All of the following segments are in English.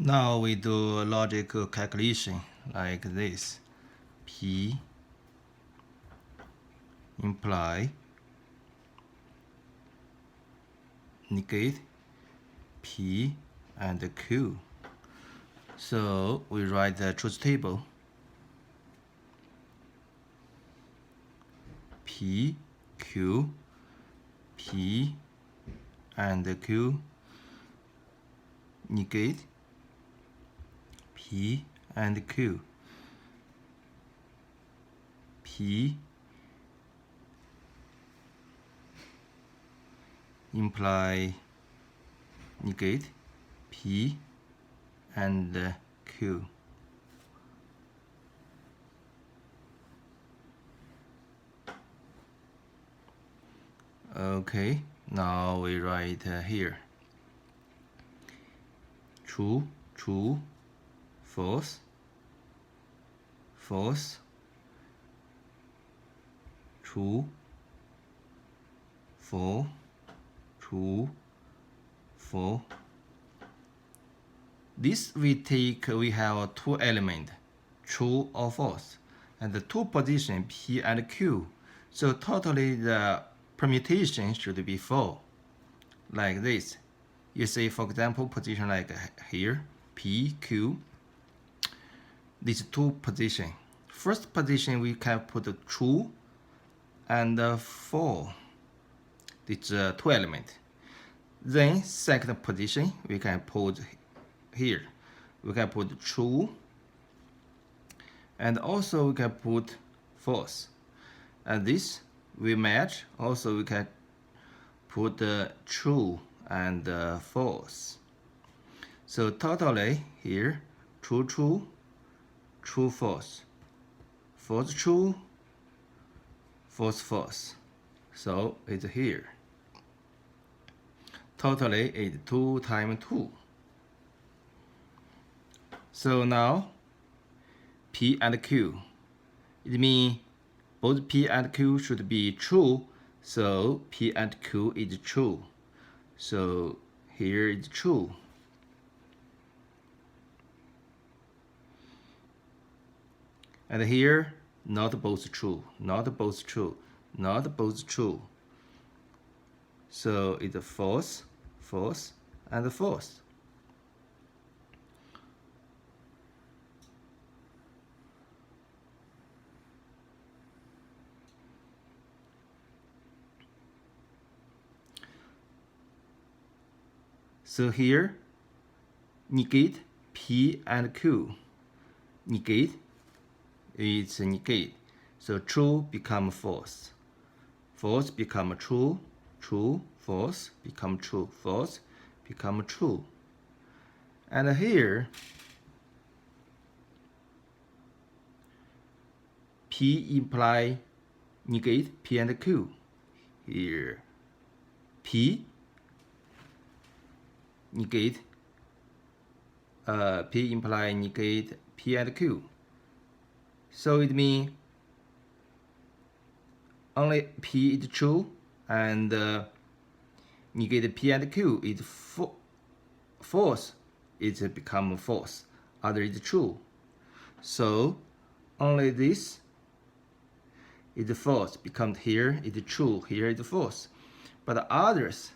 Now we do a logical calculation like this. P imply negate P and Q. So we write the truth table. P, Q, P and Q negate P and Q. P imply negate P and Q. Okay, now we write here. True, true, false, false, true, false, true, false. This we have two elements, true or false, and the two positions P and Q. So totally the permutation should be 4, like this. You see, for example, position like here, P, Q. These two positions. First position we can put true and false. These two elements. Then second position we can put here. We can put true and also we can put false. And this we match. Also we can put true and false. So totally here, true, true, true, false, false, true, false, false. So it's here. Totally is 2 times 2. So now P and Q. It means both P and Q should be true. So P and Q is true. So here is true. And here, not both true, not both true, not both true. So it's false, false, and false. So here, negate P and Q. Negate is negate. So true become false. False become true. True, false become true. False become true. And here, P imply negate P and Q. Here, P negate P imply negate P and Q. So it means only P is true and negate P and Q is false. It become false. Other is true. So only this is false. Become here is true. Here is false. But the others,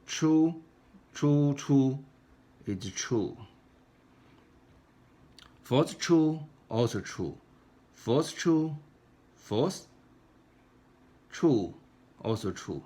true, true, true, is true. False, true, also true. False, true, false, true, also true.